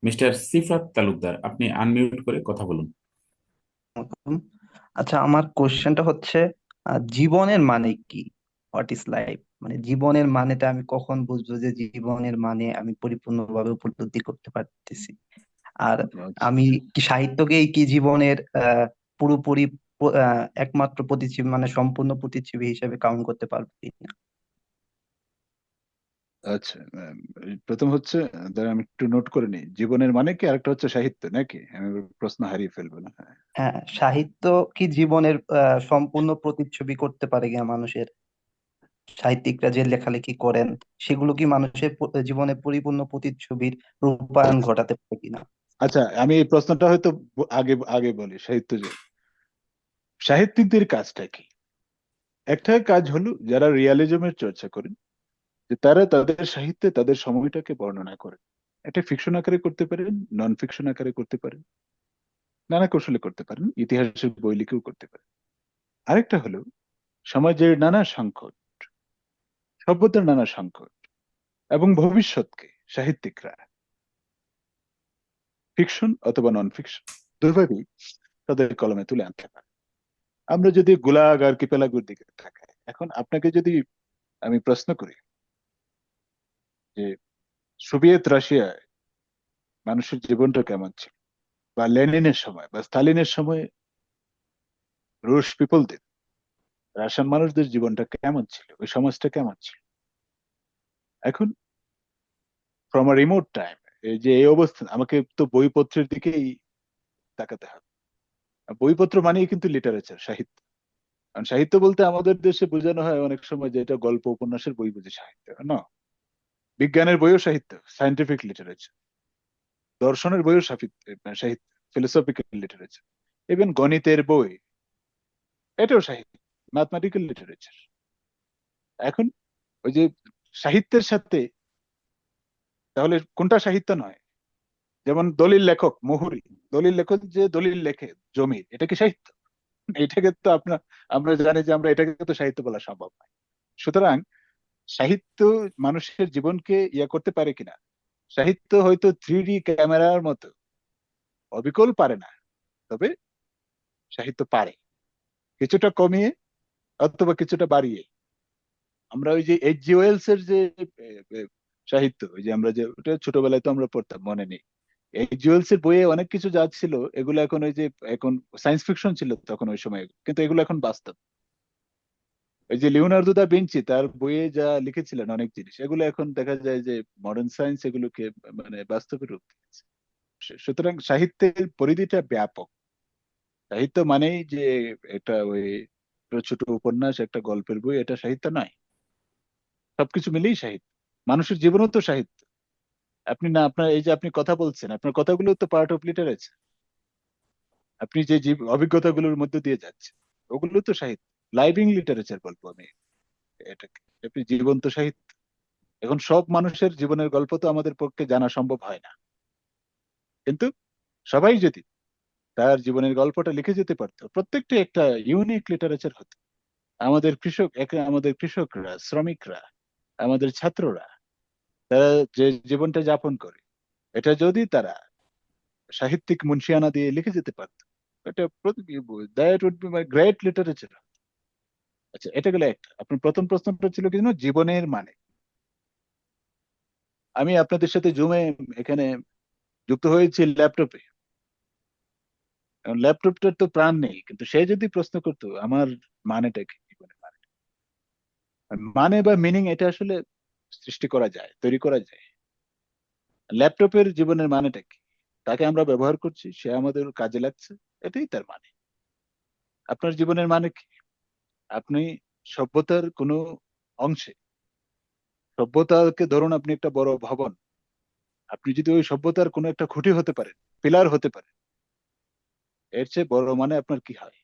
Mister সিফাত তালুকদার, আপনি unmute করে কথা বলুন। মতন। আচ্ছা, আমার কোশ্চেনটা হচ্ছে জীবনের মানে কি? What is life? মানে জীবনের মানেটা আমি কখন বুঝবো যে জীবনের মানে আমি পরিপূর্ণভাবে উপলব্ধি করতে পারতেছি? আর আচ্ছা, আমি কি সাহিত্যকেই কি জীবনের পুরোপুরি একমাত্র প্রতিচ্ছবি, মানে সম্পূর্ণ প্রতিচ্ছবি হিসেবে কাউন্ট করতে পারবো কিনা? আচ্ছা। প্রথম হচ্ছে, দাঁড়া আমি একটু নোট করে নিই, জীবনের মানে কি, আরেকটা হচ্ছে সাহিত্য নাকি? আমি এবার প্রশ্ন হারিয়ে ফেলবো না। হ্যাঁ, হ্যাঁ, সাহিত্য কি জীবনের সম্পূর্ণ প্রতিচ্ছবি করতে পারে কিনা মানুষের? সাহিত্যিকরা যে লেখালেখি করেন সেগুলো কি মানুষের জীবনে পরিপূর্ণ প্রতিচ্ছবির রূপায়ণ ঘটাতে পারে কিনা? আচ্ছা, আমি এই প্রশ্নটা হয়তো আগে আগে বলি। সাহিত্য যে সাহিত্যিকদের কাজটা কি? একটা কাজ হলো যারা রিয়ালিজমের চর্চা করেন, যে তারা তাদের সাহিত্যে তাদের সময়টাকে বর্ণনা করেন। এটা ফিকশন আকারে করতে পারেন, নন ফিকশন আকারে করতে পারেন, নানা কৌশলে করতে পারেন, ইতিহাসের বই লিখেও করতে পারেন। আরেকটা হলো সমাজের নানা সংকট, সভ্যতার নানা সংকট এবং ভবিষ্যৎকে সাহিত্যিকরা ফিকশন অথবা নন ফিকশন দুইভাবেই তাদের কলমে তুলে আনতে পারে। আমরা যদি গোলাগ আর কিপেলাগুর দিকে তাকাই, এখন আপনাকে যদি আমি প্রশ্ন করি যে সোভিয়েত রাশিয়ায় মানুষের জীবনটা কেমন ছিল, বা লেনিনের সময় বা স্টালিনের সময় রুশ পিপলদের, রাশিয়ান মানুষদের জীবনটা কেমন ছিল, ওই সমাজটা কেমন ছিল, এখন ফ্রম আ রিমোট টাইম, এই যে এই অবস্থান, আমাকে তো বইপত্রের দিকেই তাকাতে হবে। আর বইপত্র মানেই কিন্তু লিটারেচার, সাহিত্য। কারণ সাহিত্য বলতে আমাদের দেশে বোঝানো হয় অনেক সময় যে এটা গল্প উপন্যাসের বই বুঝি সাহিত্য না। বিজ্ঞানের বইও সাহিত্য, সায়েন্টিফিক লিটারেচার। দর্শনের বইও সাহিত্য, ফিলোসফিক্যাল লিটারেচার। ইভেন গণিতের বই, এটাও সাহিত্য, ম্যাথমেটিক্যাল লিটারেচার। এখন ওই যে সাহিত্যের সাথে, তাহলে কোনটা সাহিত্য নয়? যেমন দলিল লেখক মুহুরী, দলিল লেখক যে দলিল লেখে জমির, এটা কি সাহিত্য? এটাকে তো আমরা জানি যে আমরা এটাকে তো সাহিত্য বলা সম্ভব নয়। সুতরাং সাহিত্য মানুষের জীবনকে ইয়া করতে পারে কিনা, সাহিত্য হয়তো 3D ক্যামেরার মতো অবিকল পারে না, তবে সাহিত্য পারে কিছুটা কমিয়ে অথবা কিছুটা বাড়িয়ে। আমরা ওই যে এইচ জি ওয়েলস এর যে এ, এ, সাহিত্য, ওই যে আমরা যে ওটা ছোটবেলায় তো আমরা পড়তাম, মনে নেই? এইচ জি ওয়েলস এর বইয়ে অনেক কিছু যা ছিল, এগুলো এখন ওই যে এখন সায়েন্স ফিকশন ছিল তখন ওই সময়, কিন্তু এগুলো এখন বাস্তব। ওই যে লিওনার্দো দা ভিঞ্চি তার বইয়ে যা লিখেছিলেন অনেক জিনিস, এগুলো এখন দেখা যায় যে মডার্ন সায়েন্স এগুলোকে মানে বাস্তবে রূপ দিয়েছে। সুতরাং সাহিত্যের পরিধিটা ব্যাপক। সাহিত্য মানেই যে এটা ওই ছোট ছোট উপন্যাস, একটা গল্পের বই, এটা সাহিত্য নয়। সবকিছু মিলেই সাহিত্য। মানুষের জীবনও তো সাহিত্য। আপনি না, আপনার এই যে আপনি কথা বলছেন, আপনার কথাগুলো তো পার্ট অফ লিটারেচার। আপনি যে অভিজ্ঞতাগুলোর মধ্যে দিয়ে যাচ্ছেন, ওগুলো তো সাহিত্য। লাইভিং লিটারেচার বলবো আমি এটাকে। আপনি জীবন্ত সাহিত্য। এখন সব মানুষের জীবনের গল্প তো আমাদের পক্ষে জানা সম্ভব হয় না, কিন্তু সবাই যদি তার জীবনের গল্পটা লিখে যেতে পারতো, প্রত্যেকটা একটা ইউনিক লিটারেচার হতো। আমাদের কৃষকরা, শ্রমিকরা, আমাদের ছাত্ররা, তারা যে জীবনটা যাপন করে, এটা যদি তারা সাহিত্যিক মুন্সিয়ানা দিয়ে লিখে যেতে পারতো, এটা that would be my great literature. আচ্ছা, এটা গেলে একটা। আপনার প্রথম প্রশ্নটা ছিল কি যেন, জীবনের মানে। আমি আপনাদের সাথে জুমে এখানে যুক্ত হয়েছি ল্যাপটপে। ল্যাপটপটার তো প্রাণ নেই, কিন্তু সে যদি প্রশ্ন করতো আমার মানেটা কি, জীবনের মানে, মানে বা মিনিং, এটা আসলে সৃষ্টি করা যায়, তৈরি করা যায়। ল্যাপটপের জীবনের মানেটা কি? তাকে আমরা ব্যবহার করছি, সে আমাদের কাজে লাগছে, এটাই তার মানে। আপনার জীবনের মানে কি? আপনি সভ্যতার কোনো অংশে, সভ্যতাকে ধরুন আপনি একটা বড় ভবন, আপনি যদি ওই সভ্যতার কোনো একটা খুঁটি হতে পারেন, পিলার হতে পারেন, এর চেয়ে বড় মানে আপনার কি হয়?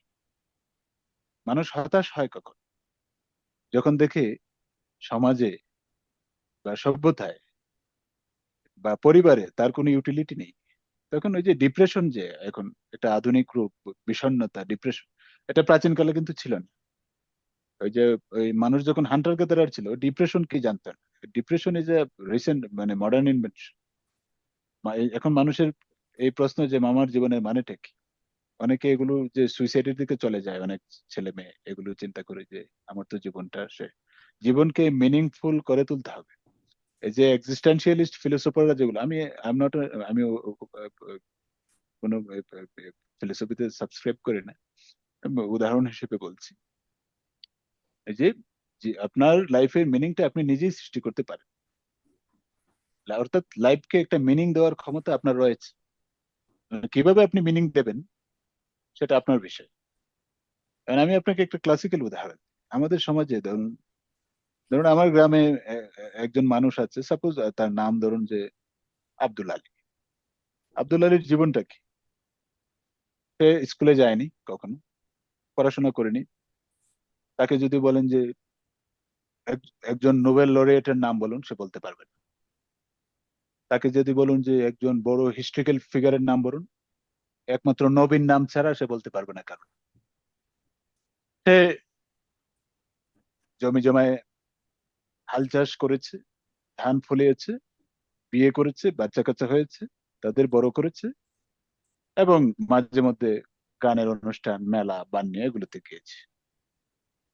মানুষ হতাশ হয় কখন? যখন দেখে সমাজে বা সভ্যতায় বা পরিবারে তার কোনো ইউটিলিটি নেই। তখন ওই যে ডিপ্রেশন, যে এখন এটা আধুনিক রূপ, বিষণ্ণতা, ডিপ্রেশন, এটা প্রাচীনকালে কিন্তু ছিল না। ওই যে ওই মানুষ যখন হান্টার গ্যাদারার ছিল, ডিপ্রেশন কি জানতেন? ডিপ্রেশন ইজ এ রিসেন্ট, মানে মডার্ন ইনভেনশন। এখন মানুষের এই প্রশ্ন যে মামার জীবনের মানেটা কি, অনেকে এগুলো যে সুইসাইডের দিকে চলে যায়, অনেক ছেলে মেয়ে এগুলো চিন্তা করে যে আমার তো জীবনটা সে, জীবনকে মিনিংফুল করে তুলতে হবে। এই যে এক্সিস্টেন্সিয়ালিস্ট ফিলোসফাররা যেগুলো, আই এম নট, আমি কোনো ফিলোসফিতে সাবস্ক্রাইব করি না, আমি উদাহরণ হিসেবে বলছি। এই যে যে আপনার লাইফের মিনিংটা আপনি নিজেই সৃষ্টি করতে পারেন, অর্থাৎ লাইফকে একটা মিনিং দেওয়ার ক্ষমতা আপনার রয়েছে। কিভাবে আপনি মিনিং দেবেন সেটা আপনার বিষয়। কারণ আমি আপনাকে একটা ক্লাসিক্যাল উদাহরণ দিই। আমাদের সমাজে ধরুন, ধরুন আমার গ্রামে একজন মানুষ আছে, সাপোজ তার নাম ধরুন যে আব্দুল আলী। আব্দুল আলীর জীবনটা কি? সে স্কুলে যায়নি কখনো, পড়াশোনা করেনি। তাকে যদি বলেন যে একজন নোবেল লরিয়েটের নাম বলুন, সে বলতে পারবে না। তাকে যদি বলুন যে একজন বড় হিস্ট্রিক্যাল ফিগারের নাম বলুন, একমাত্র নবীন নাম ছাড়া সে বলতে পারবে না। কারণ সে জমি জমায় হাল চাষ করেছে, ধান ফলিয়েছে, বিয়ে করেছে, বাচ্চা কাচ্চা হয়েছে, তাদের বড় করেছে, এবং মাঝে মধ্যে গানের অনুষ্ঠান, মেলা, বান্যা এগুলোতে গিয়েছে।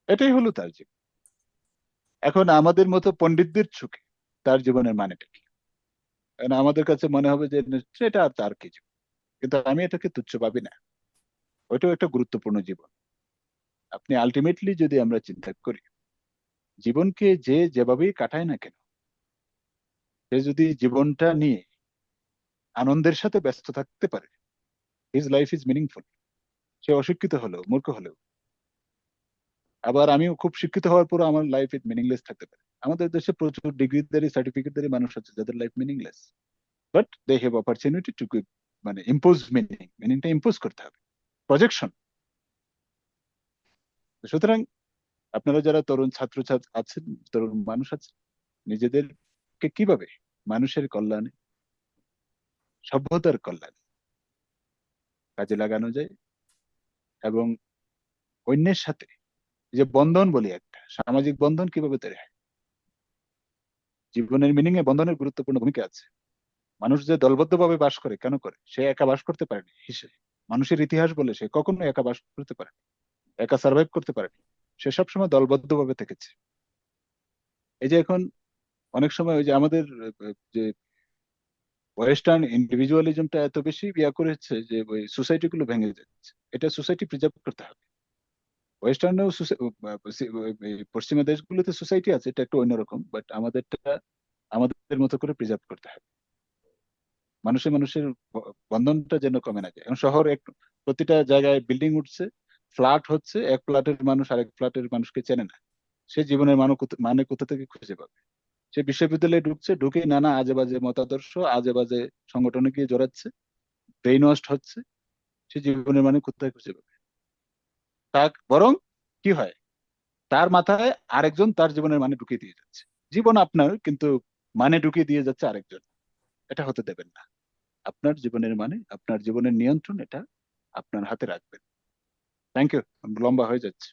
এটাই হলো তার জীবন। এখন আমাদের মতো পণ্ডিতদের চোখে তার জীবনের মানেটা কি? কারণ আমাদের কাছে মনে হবে যে সেটা আর তার কি জীবন, কিন্তু আমি এটাকে তুচ্ছ ভাবি না, ওইটাও একটা গুরুত্বপূর্ণ জীবন। আপনি আলটিমেটলি যদি আমরা চিন্তা করি, জীবনকে যে যেভাবেই কাটায় না কেন, সে যদি জীবনটা নিয়ে আনন্দের সাথে ব্যস্ত থাকতে পারে, হিজ লাইফ ইজ মিনিংফুল। সে অশিক্ষিত হলেও, মূর্খ হলেও। আবার আমিও খুব শিক্ষিত হওয়ার পর আমার লাইফ ইজ মিনিংলেস থাকতে পারে। আমাদের দেশে প্রচুর ডিগ্রিধারী, সার্টিফিকেটধারী মানুষ আছে যাদের life meaningless, but they have opportunity to মানে ইম্পোজ মিনিংটা ইম্পোজ করতে হবে, প্রজেকশন। সুতরাং আপনারা যারা তরুণ ছাত্র আছেন, তরুণ মানুষ আছেন, নিজেদেরকে কিভাবে মানুষের কল্যাণে, সভ্যতার কল্যাণে কাজে লাগানো যায়, এবং অন্যের সাথে যে বন্ধন বলি, একটা সামাজিক বন্ধন কিভাবে তৈরি হয়। জীবনের মিনিং এ বন্ধনের গুরুত্বপূর্ণ ভূমিকা আছে। মানুষ যে দলবদ্ধভাবে বাস করে, কেন করে? সে একা বাস করতে পারেনি। মানুষের ইতিহাস বলে সে কখনো একা বাস করতে পারে, একা সার্ভাইভ করতে পারেনি। সে সবসময় দলবদ্ধভাবে থেকেছে। এই যে এখন অনেক সময় ওই যে আমাদের যে ওয়েস্টার্ন ইন্ডিভিজুয়ালিজমটা এত বেশি ইয়া করেছে যে ওই সোসাইটি গুলো ভেঙে যাচ্ছে। এটা সোসাইটি প্রিজার্ভ করতে হবে। ওয়েস্টার্নেও পশ্চিমা দেশগুলোতে সোসাইটি আছে, এটা একটু অন্যরকম, বাট আমাদেরটা আমাদের মতো করে প্রিজার্ভ করতে হবে। মানুষের মানুষের বন্ধনটা যেন কমে না যায়। এখন শহর এক, প্রতিটা জায়গায় বিল্ডিং উঠছে, ফ্ল্যাট হচ্ছে, এক ফ্ল্যাটের মানুষ আরেক ফ্ল্যাটের মানুষকে চেনে না। সে জীবনের মানে কোথা থেকে খুঁজে পাবে? সে বিশ্ববিদ্যালয়ে ঢুকছে, ঢুকেই নানা আজে বাজে মতাদর্শ, আজে বাজে সংগঠনে গিয়ে জড়াচ্ছে, ব্রেইন ওয়াশড হচ্ছে। সে জীবনের মানে কোথায় খুঁজে পাবে? বরং কি হয়, তার মাথায় আরেকজন তার জীবনের মানে ঢুকিয়ে দিয়ে যাচ্ছে। জীবন আপনার, কিন্তু মানে ঢুকিয়ে দিয়ে যাচ্ছে আরেকজন। এটা হতে দেবেন না। আপনার জীবনের মানে, আপনার জীবনের নিয়ন্ত্রণ, এটা আপনার হাতে রাখবেন। Thank you. লম্বা হয়ে যাচ্ছে।